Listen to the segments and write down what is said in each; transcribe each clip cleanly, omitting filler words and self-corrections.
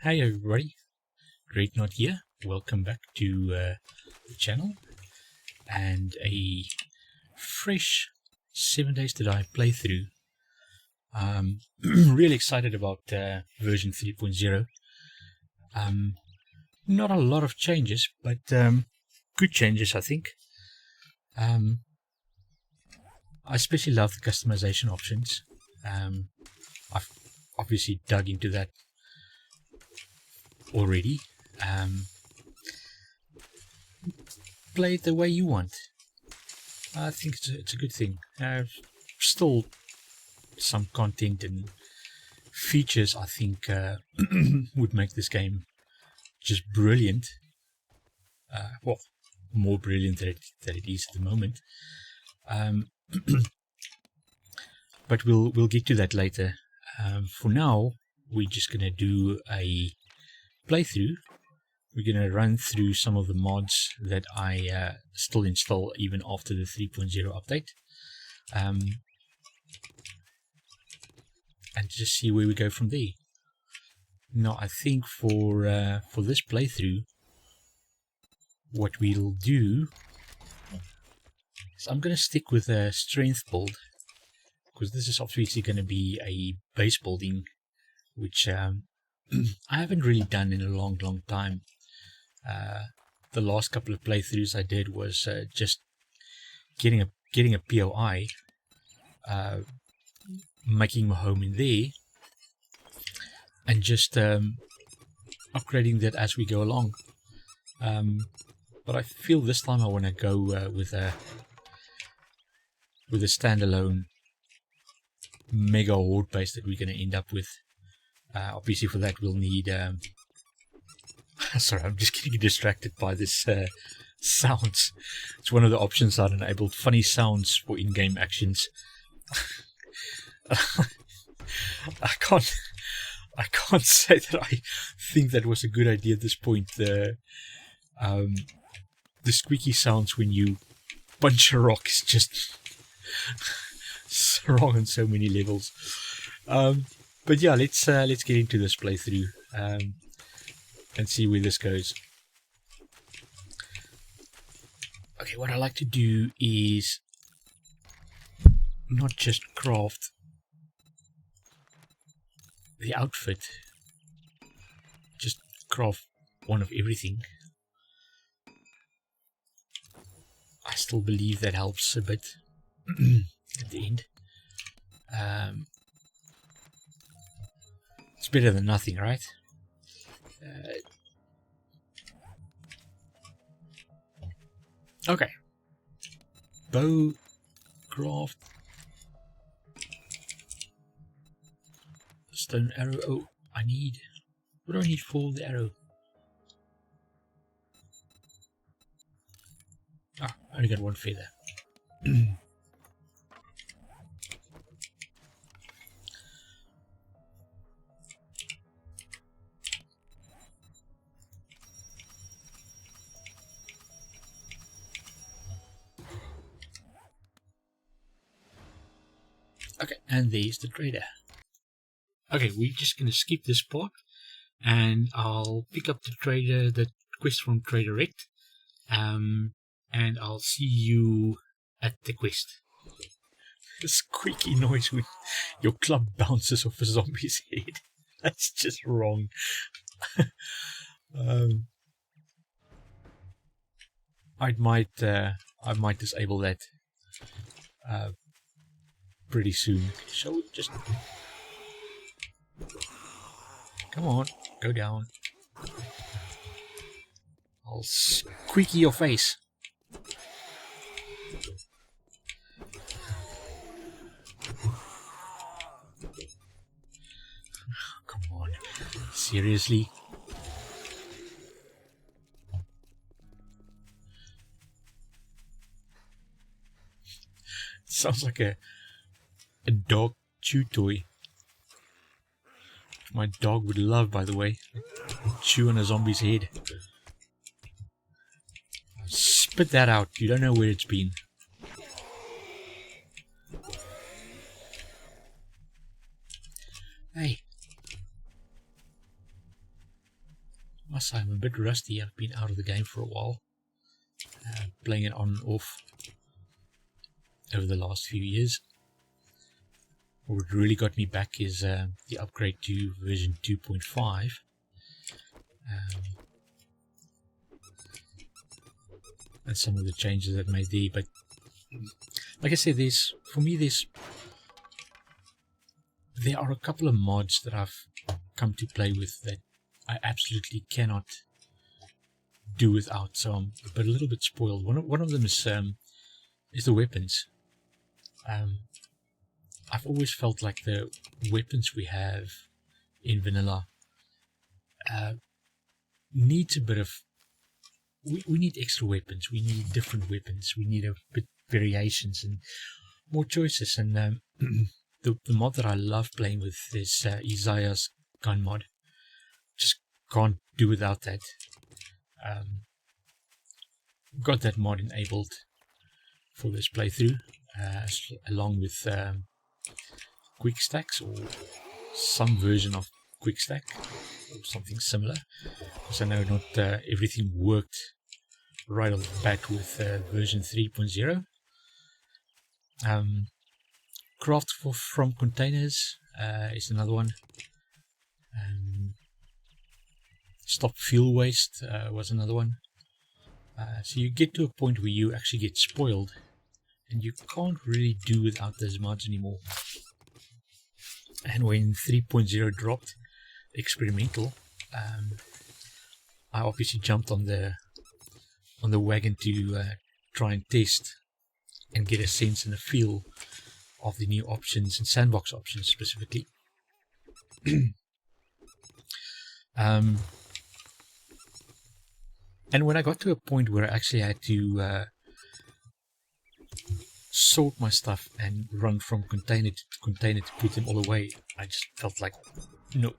Hi everybody, Great Not here. Welcome back to the channel and a fresh 7 Days to Die playthrough. Really excited about version 3.0. Not a lot of changes, but good changes I think. I especially love the customization options. I've obviously dug into that already. Play it the way you want. I think it's a good thing. Still some content and features I think would make this game just brilliant. Well, more brilliant than it is at the moment. But we'll get to that later. For now, we're just gonna do a playthrough. We're going to run through some of the mods that I still install even after the 3.0 update, and just see where we go from there. Now I think for this playthrough, what we'll do is I'm going to stick with a strength build, because this is obviously going to be a base building, which I haven't really done in a long time. The last couple of playthroughs I did was just getting a POI, making my home in there, and just upgrading that as we go along. But I feel this time I want to go with a standalone mega horde base that we're going to end up with. Obviously for that we'll need sorry, I'm just getting distracted by this sounds. It's one of the options that enabled funny sounds for in-game actions. I can't say that I think that was a good idea at this point. The squeaky sounds when you punch a rock is just wrong on so many levels. But yeah, let's get into this playthrough and see where this goes. Okay, what I like to do is not just craft the outfit, just craft one of everything. I still believe that helps a bit at the end. It's better than nothing, right? Okay. Bow, craft, stone arrow. Oh, what do I need for the arrow? Ah, I only got one feather. Okay, and there's the trader. Okay, we're just going to skip this part, and I'll pick up the quest from Trader Rect, and I'll see you at the quest. The squeaky noise when your club bounces off a zombie's head. That's just wrong. I might disable that pretty soon. Shall we just... Come on, go down. I'll squeaky your face. Come on, seriously? Sounds like a dog chew toy. My dog would love, by the way. Chew on a zombie's head. Spit that out. You don't know where it's been. Hey. must say I'm a bit rusty. I've been out of the game for a while, playing it on and off over the last few years. What really got me back is the upgrade to version 2.5. And some of the changes that made there. But like I said, for me there are a couple of mods that I've come to play with that I absolutely cannot do without, so I'm a little bit spoiled. One of them is the weapons. I've always felt like the weapons we have in vanilla needs a bit of. We need extra weapons. We need different weapons. We need a bit variations and more choices. And the mod that I love playing with is Isaiah's gun mod. Just can't do without that. Got that mod enabled for this playthrough, along with quick stacks or some version of quick stack or something similar, because I know not everything worked right off the bat with version 3.0. Craft from containers is another one. Stop fuel waste was another one. So you get to a point where you actually get spoiled and you can't really do without those mods anymore. And when 3.0 dropped experimental, I obviously jumped on the wagon to try and test and get a sense and a feel of the new options and sandbox options specifically. And when I got to a point where I actually had to sort my stuff and run from container to container to put them all away, I just felt like, no.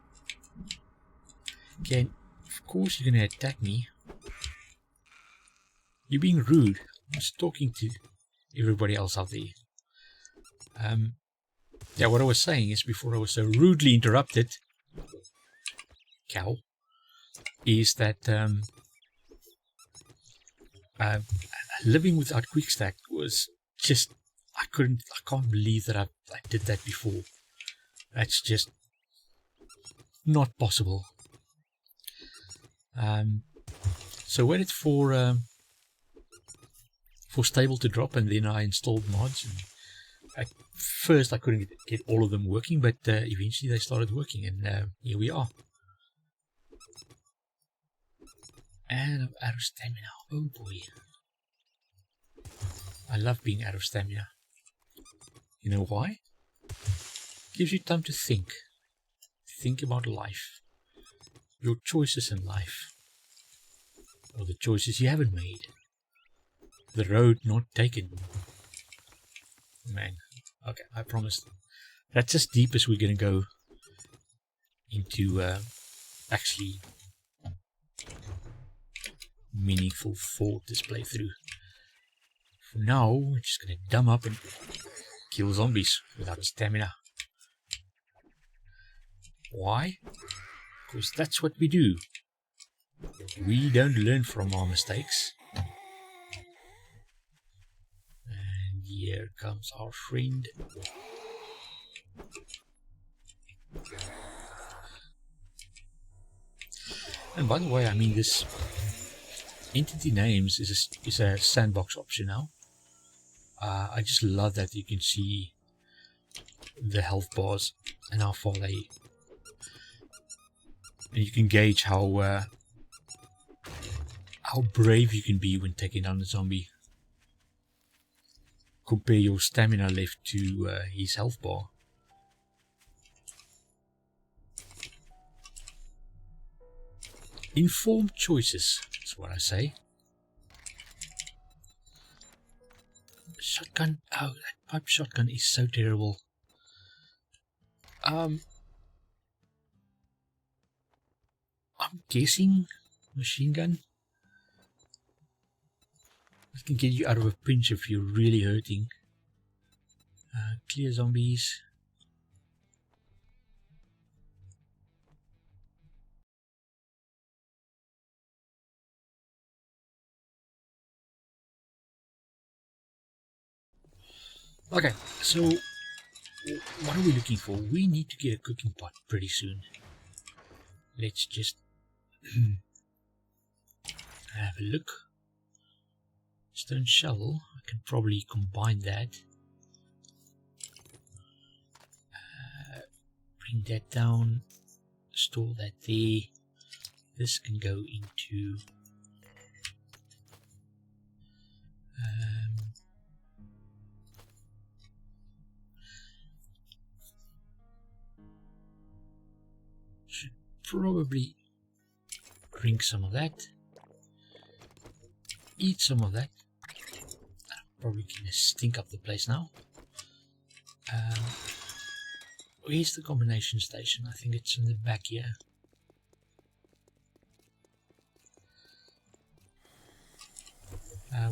Okay, of course you're going to attack me. You're being rude. I'm just talking to everybody else out there. Yeah, what I was saying is, before I was so rudely interrupted, cow, is that living without quick stack was just, I can't believe that I did that before. That's just not possible. So waited for stable to drop, and then I installed mods. And at first I couldn't get all of them working, but eventually they started working, and here we are. And I'm out of stamina. Oh boy. I love being out of stamina. You know why? Gives you time to think. Think about life. Your choices in life. Or the choices you haven't made. The road not taken. Man. Okay, I promise. That's as deep as we're going to go into actually meaningful thought this playthrough. For now, we're just going to dumb up and kill zombies without stamina. Why? Because that's what we do. We don't learn from our mistakes. And here comes our friend. And by the way, I mean, this entity names is a sandbox option now. I just love that you can see the health bars and how far they, and you can gauge how brave you can be when taking down a zombie. Compare your stamina left to his health bar. Informed choices, that's what I say. Shotgun. Oh, that pipe shotgun is so terrible. I'm guessing machine gun. It can get you out of a pinch if you're really hurting. Clear zombies. Okay, so what are we looking for? We need to get a cooking pot pretty soon. Let's just have a look. Stone shovel, I can probably combine that. Bring that down, store that there. This can go into should probably drink some of that, eat some of that. Probably gonna stink up the place now. Where's the combination station? I think it's in the back here.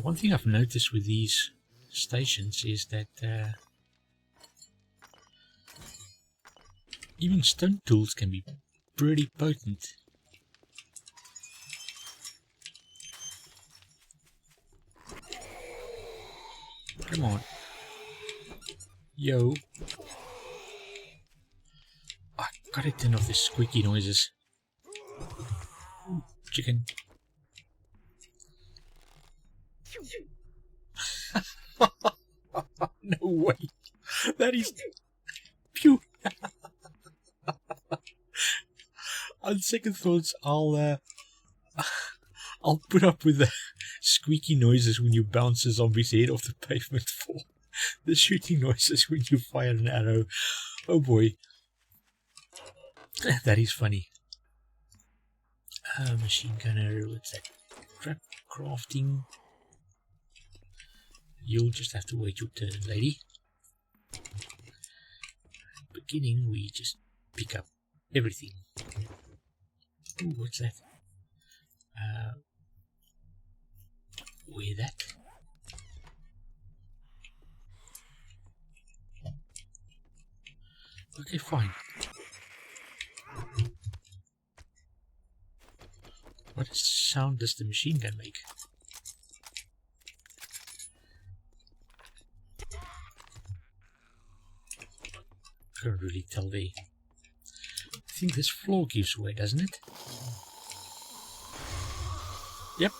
One thing I've noticed with these stations is that even stone tools can be pretty potent. Come on. Yo. I gotta turn off the squeaky noises. Ooh, chicken. No way. That is... Phew. On second thoughts, I'll put up with the squeaky noises when you bounce a zombie's head off the pavement for the shooting noises when you fire an arrow. Oh boy. That is funny. Machine gunner, what's that? Trap crafting. You'll just have to wait your turn, lady. Beginning, we just pick up everything. Ooh, what's that? Wear that. Okay, fine. What sound does the machine gun make? Can't really tell there. I think this floor gives way, doesn't it? Yep.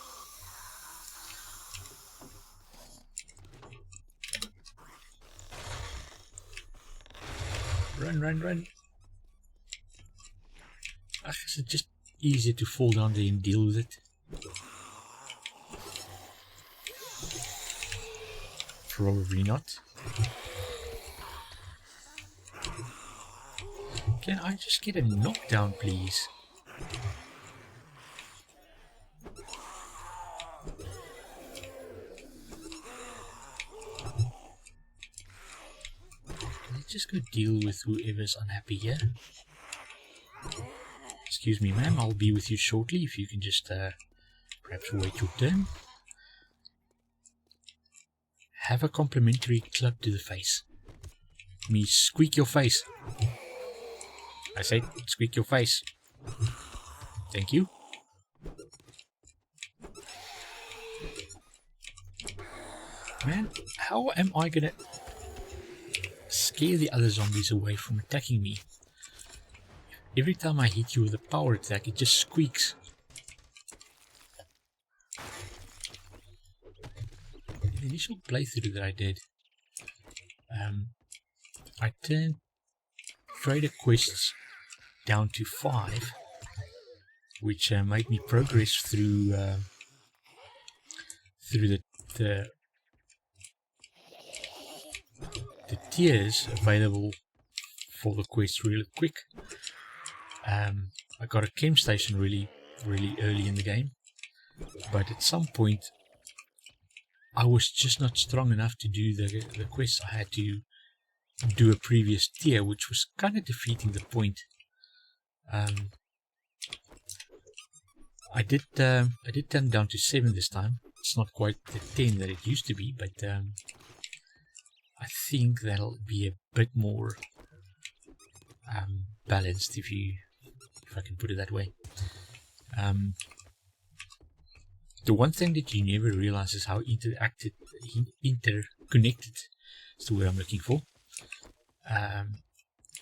Run, run, run. It's just easier to fall down there and deal with it. Probably not. Can I just get a knockdown, please? Let's just go deal with whoever's unhappy here. Excuse me, ma'am, I'll be with you shortly. If you can just perhaps wait your turn. Have a complimentary club to the face. Me squeak your face. I said squeak your face. Thank you. Man, how am I gonna scare the other zombies away from attacking me? Every time I hit you with a power attack, it just squeaks. In the initial playthrough that I did, I turned trader quests down to 5, which made me progress through the tiers available for the quest really quick. I got a chem station really early in the game, but at some point I was just not strong enough to do the quest. I had to do a previous tier, which was kind of defeating the point. I did turn down to 7 this time. It's not quite the 10 that it used to be, but I think that'll be a bit more balanced, if I can put it that way. The one thing that you never realize is how interconnected That's the word I'm looking for.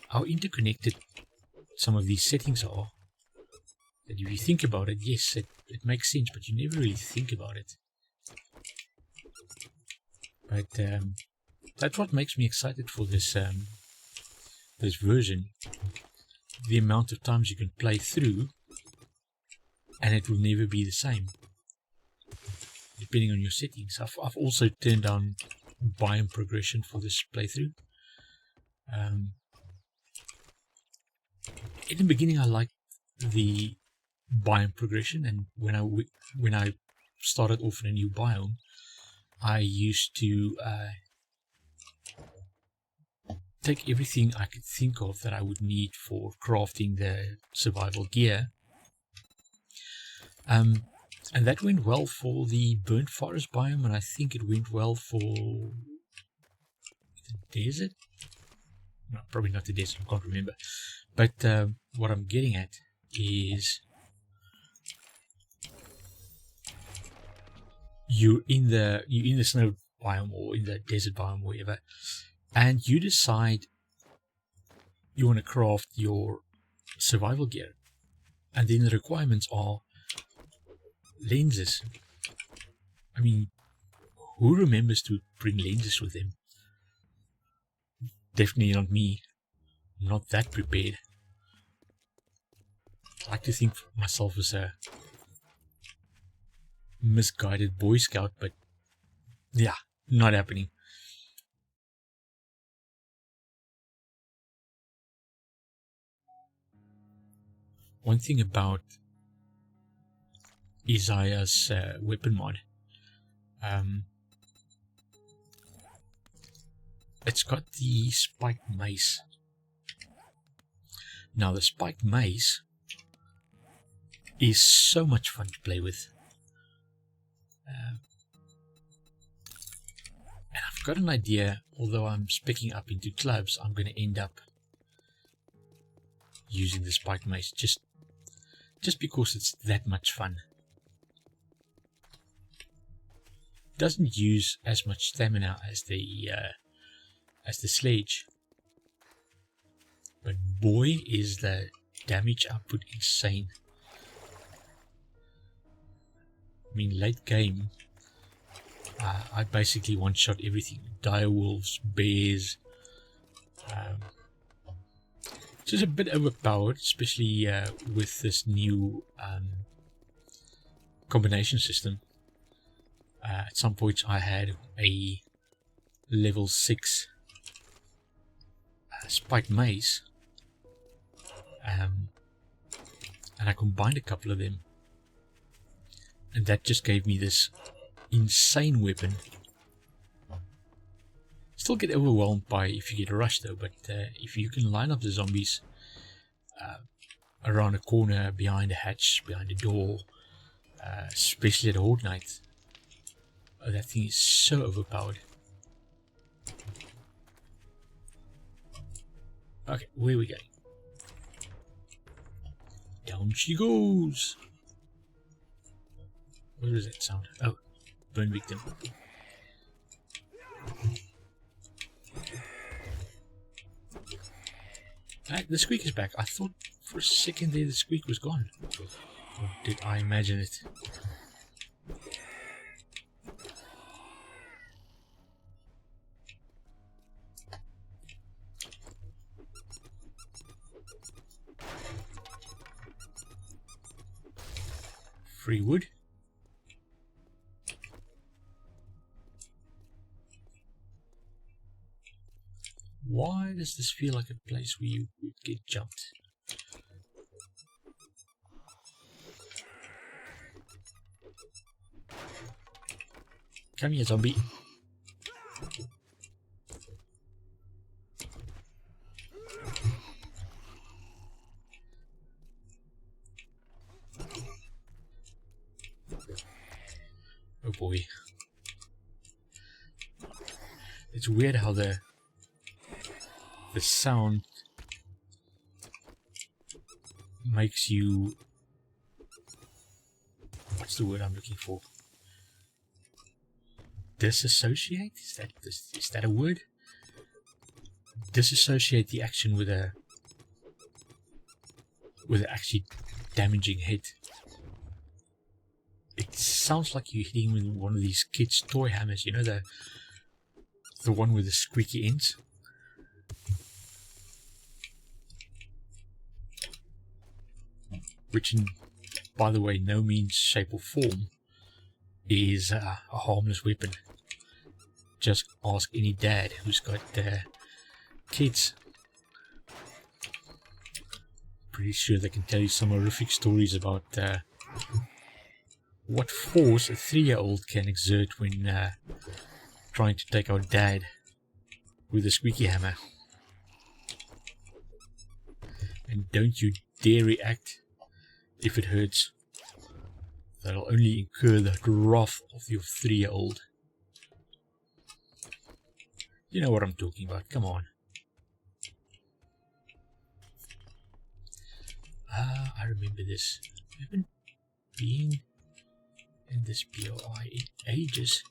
How interconnected some of these settings are. That if you think about it, yes, it makes sense, but you never really think about it. But that's what makes me excited for this this version. The amount of times you can play through, and it will never be the same, depending on your settings. I've also turned down biome progression for this playthrough. In the beginning, I liked the biome progression, and when I started off in a new biome, I used to take everything I could think of that I would need for crafting the survival gear, and that went well for the burnt forest biome, and I think it went well for the desert. No, probably not the desert, I can't remember. But what I'm getting at is you're in the snow biome or in the desert biome or whatever, and you decide you want to craft your survival gear, and then the requirements are lenses. I mean, who remembers to bring lenses with them? Definitely not me. I'm not that prepared. I like to think of myself as a misguided Boy Scout, but yeah, not happening. One thing about Isaiah's weapon mod, it's got the spiked mace. Now the spiked mace is so much fun to play with. And I've got an idea, although I'm splitting up into clubs, I'm going to end up using the spiked mace just because it's that much fun. It doesn't use as much stamina as the sledge, but boy is the damage output insane. I mean, late game, I basically one-shot everything. Dire wolves, bears, which is a bit overpowered, especially with this new combination system. At some points I had a level 6 spiked mace, and I combined a couple of them, and that just gave me this insane weapon. Still get overwhelmed by if you get rushed though, but if you can line up the zombies around a corner, behind a hatch, behind a door, especially at a horde night, that thing is so overpowered. Okay, where we going? Down she goes. What does that sound? Oh, burn victim. The squeak is back. I thought for a second there the squeak was gone. Or did I imagine it? Free wood. Why does this feel like a place where you would get jumped? Come here, zombie. Oh boy. It's weird how the sound makes you... What's the word I'm looking for? Disassociate? Is that a word? disassociate the action with a actually damaging hit. It sounds like you're hitting with one of these kids' toy hammers, you know, the one with the squeaky ends. Which, in, by the way, no means, shape or form is a harmless weapon. Just ask any dad who's got kids. Pretty sure they can tell you some horrific stories about what force a 3-year-old can exert when trying to take out dad with a squeaky hammer. And don't you dare react if it hurts. That'll only incur the wrath of your 3-year-old. You know what I'm talking about, come on. I remember this. I haven't been in this POI in ages.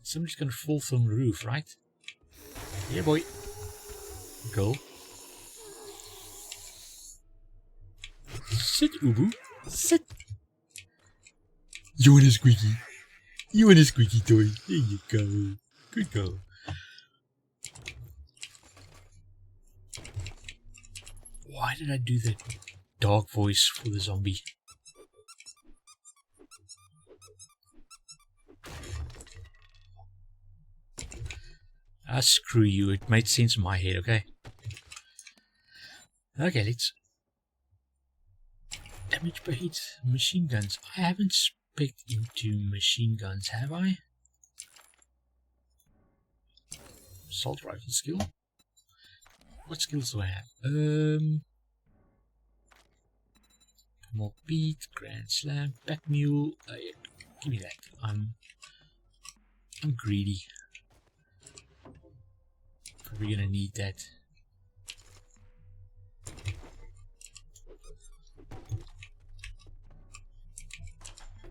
Somebody's gonna fall from the roof, right? Yeah, boy. Go. Sit, Ubu. Sit. You want a squeaky? You want a squeaky toy? There you go. Good girl. Why did I do that dog voice for the zombie? Ah, screw you. It made sense in my head, okay? Okay, let's... Damage per hit. Machine guns. I haven't spec'd into machine guns, have I? Assault rifle skill. What skills do I have? More beat, grand slam, back mule. Yeah, give me that. I'm greedy. Probably gonna need that.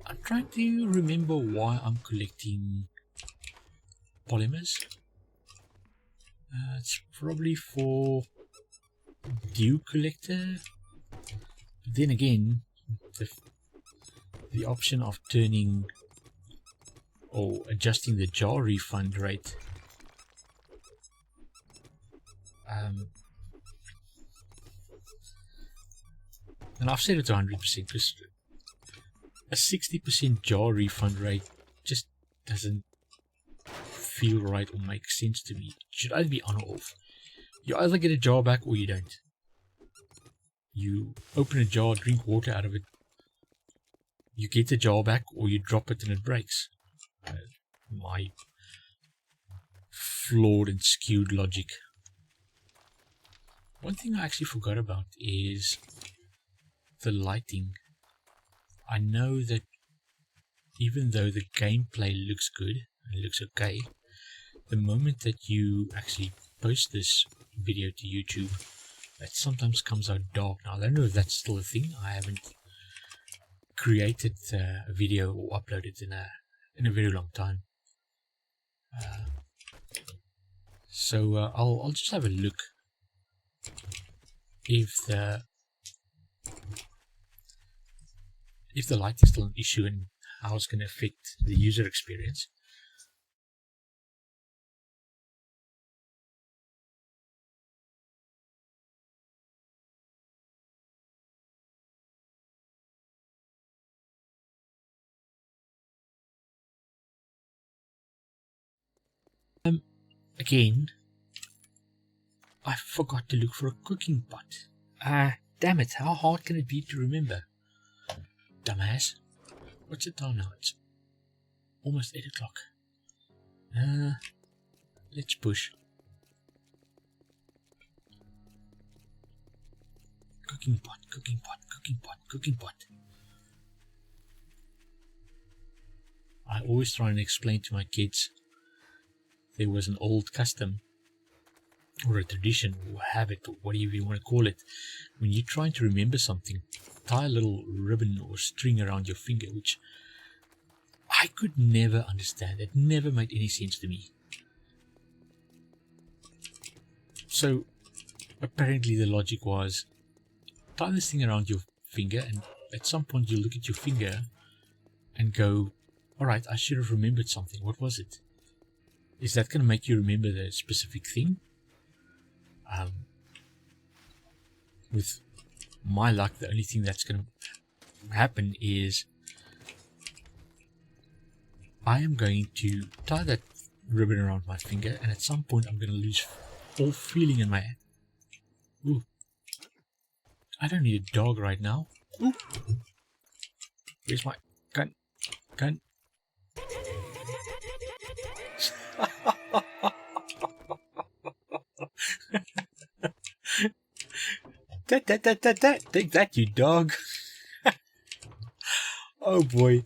I'm trying to remember why I'm collecting polymers. It's probably for dew collector. But then again, the option of turning or adjusting the jar refund rate. And I've set it to 100% because a 60% jar refund rate just doesn't feel right or make sense to me. It should either be on or off. You either get a jar back or you don't. You open a jar, drink water out of it, you get the jar back, or you drop it and it breaks. My flawed and skewed logic. One thing I actually forgot about is the lighting. I know that even though the gameplay looks good and looks okay, the moment that you actually post this video to YouTube, that sometimes comes out dark. Now I don't know if that's still a thing. I haven't created a video or uploaded in a very long time. So I'll just have a look if the light is still an issue and how it's going to affect the user experience. Again, I forgot to look for a cooking pot. Damn it, how hard can it be to remember? Dumbass. What's it time now? It's almost 8 o'clock. Let's push. Cooking pot, cooking pot, cooking pot, cooking pot. I always try and explain to my kids there was an old custom or a tradition or habit or whatever you want to call it. When you're trying to remember something, tie a little ribbon or string around your finger, which I could never understand. It never made any sense to me. So apparently the logic was tie this thing around your finger, and at some point you look at your finger and go, alright, I should have remembered something. What was it? Is that going to make you remember the specific thing? With my luck, the only thing that's going to happen is I am going to tie that ribbon around my finger, and at some point I'm going to lose all feeling in my hand. Ooh. I don't need a dog right now. Ooh. Where's my gun? Gun. Take that, you dog. Oh boy.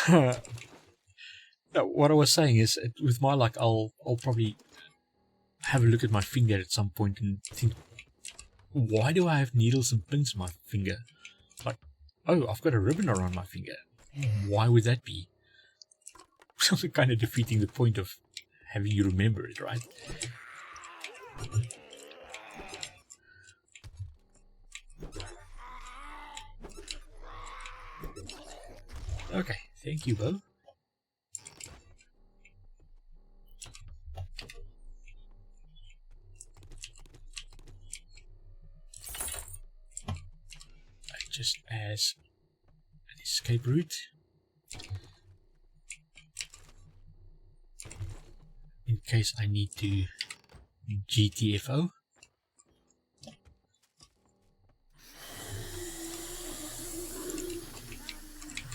No, what I was saying is, with my luck, I'll probably have a look at my finger at some point and think, why do I have needles and pins in my finger? Like, oh, I've got a ribbon around my finger. Why would that be? Kind of defeating the point of having you remember it, right? Okay, thank you, Bo. Just as an escape route. In case I need to GTFO.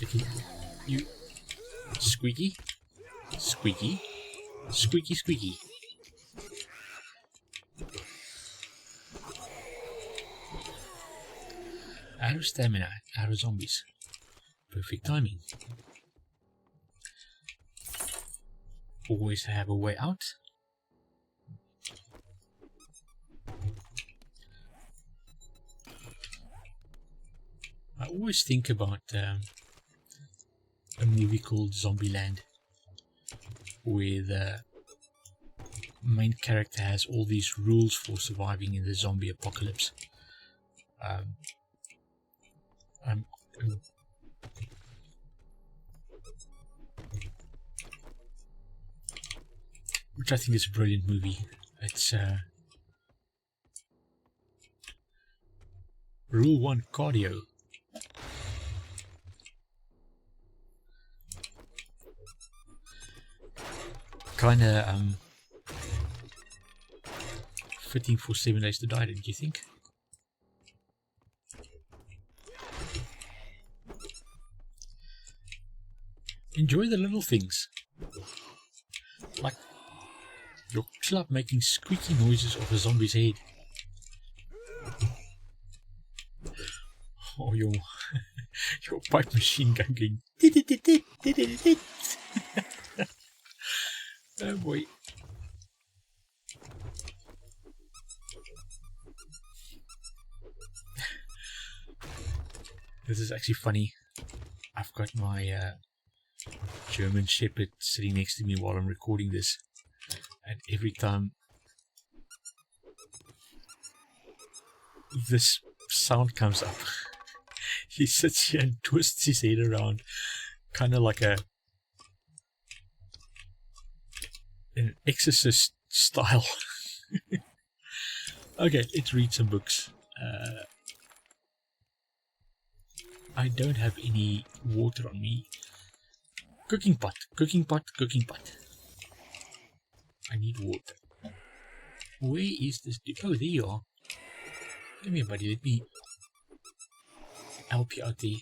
Okay, you squeaky, squeaky, squeaky, squeaky. Out of stamina, out of zombies. Perfect timing. Always have a way out. I always think about a movie called Zombieland, where the main character has all these rules for surviving in the zombie apocalypse. Which I think is a brilliant movie. It's Rule 1 cardio. Kinda fitting for 7 Days to Die, don't you think? Enjoy the little things. Like your club making squeaky noises of a zombie's head. Or your your pipe machine gun going. Oh boy. This is actually funny. I've got my German Shepherd sitting next to me while I'm recording this, and every time this sound comes up, he sits here and twists his head around, kind of like an exorcist style. Okay, let's read some books. I don't have any water on me. Cooking pot, cooking pot, cooking pot. I need water. Where is this dude? Oh, there you are. Come here, buddy. Let me help you out there.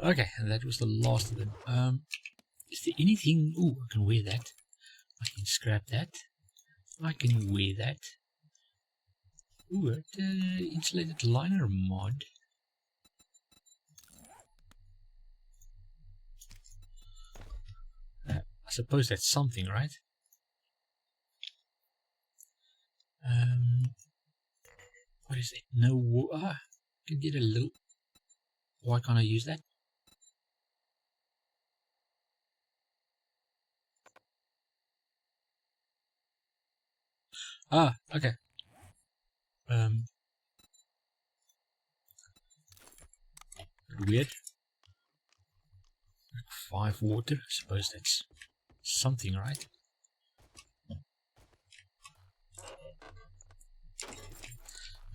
Okay, and that was the last of them. Is there anything? Oh, I can wear that. I can scrap that. I can wear that. Ooh, insulated liner mod. I suppose that's something, right? What What is it? No. Can get a little. Why can't I use that? Okay. Weird. 5 water. I suppose that's something, right?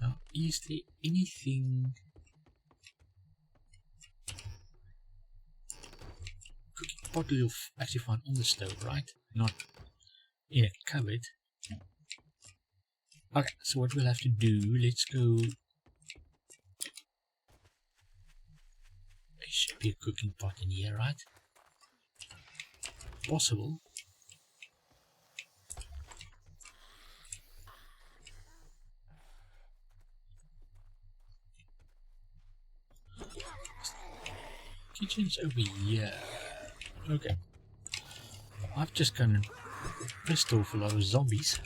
Now, is there anything cooking pot you'll actually find on the stove, right? Not in a cupboard. Okay, so what we'll have to do, let's go. There should be a cooking pot in here, right? Possible. Kitchen's over here. Okay. I've just gone and pissed off a lot of zombies.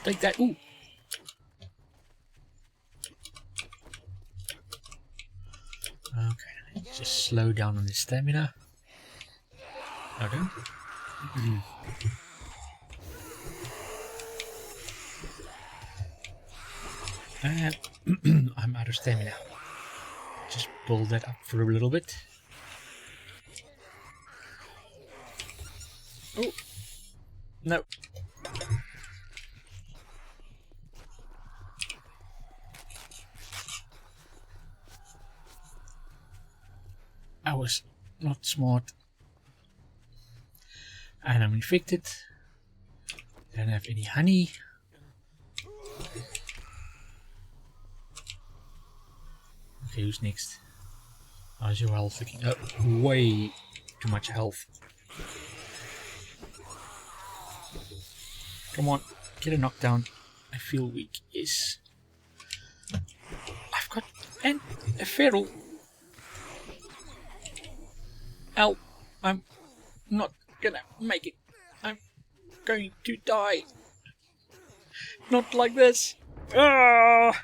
Take that. Ooh. Okay, let's just slow down on the stamina. Okay. And I'm out of stamina. Just pull that up for a little bit. Oh. No. I was not smart. And I'm infected. Don't have any honey. Okay, who's next? How's your health looking? Way too much health. Come on, get a knockdown. I feel weak. Yes. I've got a feral. Help! I'm not gonna make it. I'm going to die. Not like this. Ah!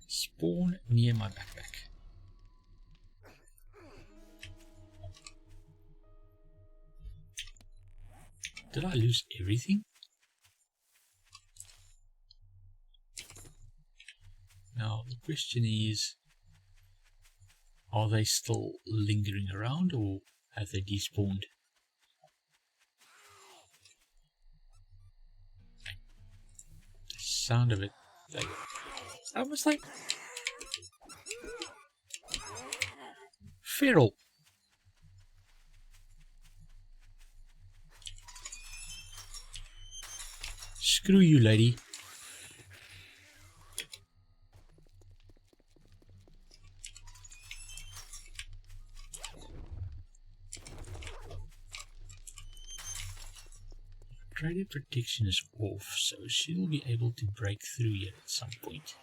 Spawn near my backpack. Did I lose everything? Now the question is, are they still lingering around or have they despawned? The sound of it, I was like feral. Screw you, lady. Radiant protection is off, so she'll be able to break through here at some point.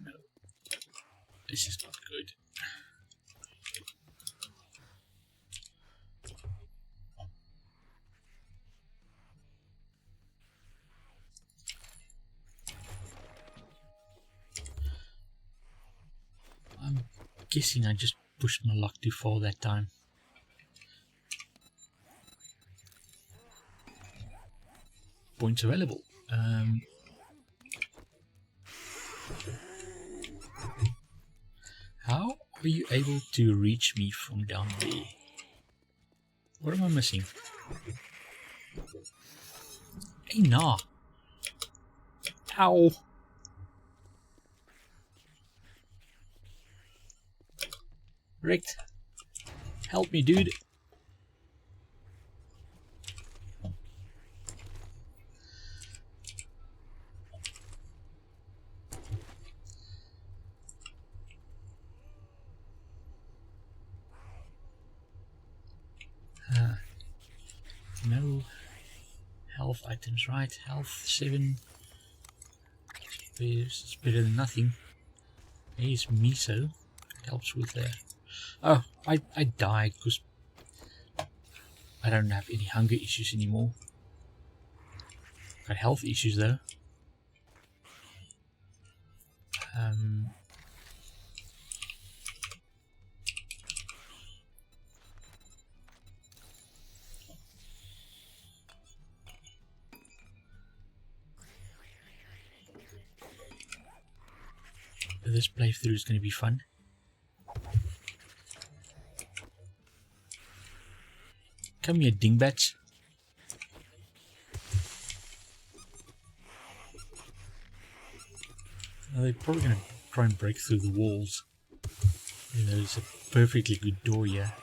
No. This is not good. I'm guessing I just pushed my luck too far that time. Points available. How are you able to reach me from down there? What am I missing? Hey, nah. Ow. Wrecked. Help me, dude. No health items, right? Health 7. It's better than nothing. Here's miso. It helps with the... Oh, I died because I don't have any hunger issues anymore. Got health issues though. This playthrough is going to be fun. Come here, dingbats. They're probably going to try and break through the walls. You know, there's a perfectly good door here.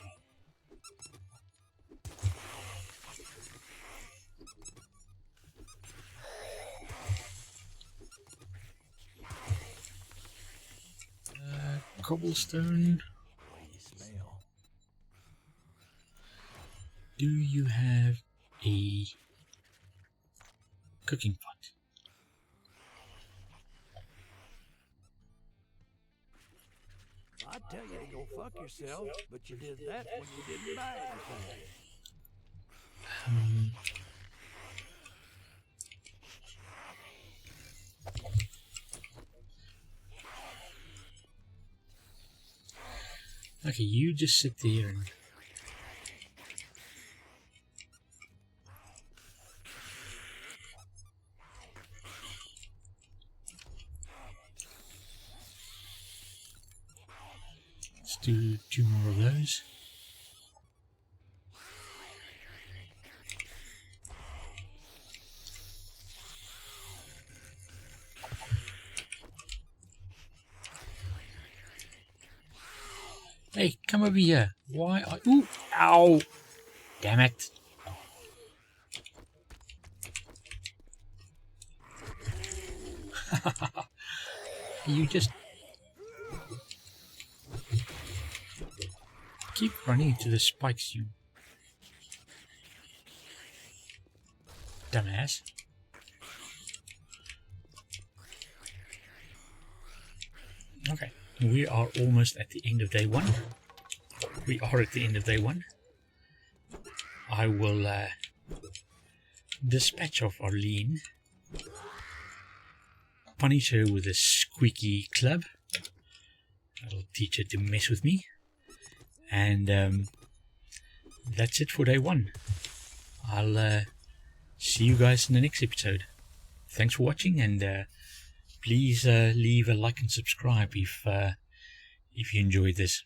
Cobblestone. Do you have a cooking pot? I tell you to go fuck yourself, but you did that when you didn't buy anything. Okay, you just sit there and... Let's do 2 more of those. Hey, come over here. Why are... Ooh! Ow! Damn it. You just... keep running into the spikes, you... dumbass. Okay. We are almost at the end of day 1. We are at the end of day 1. I will dispatch off Arlene, punish her with a squeaky club. I'll teach her to mess with me. And that's it for day 1. I'll see you guys in the next episode. Thanks for watching, and please leave a like and subscribe if you enjoyed this.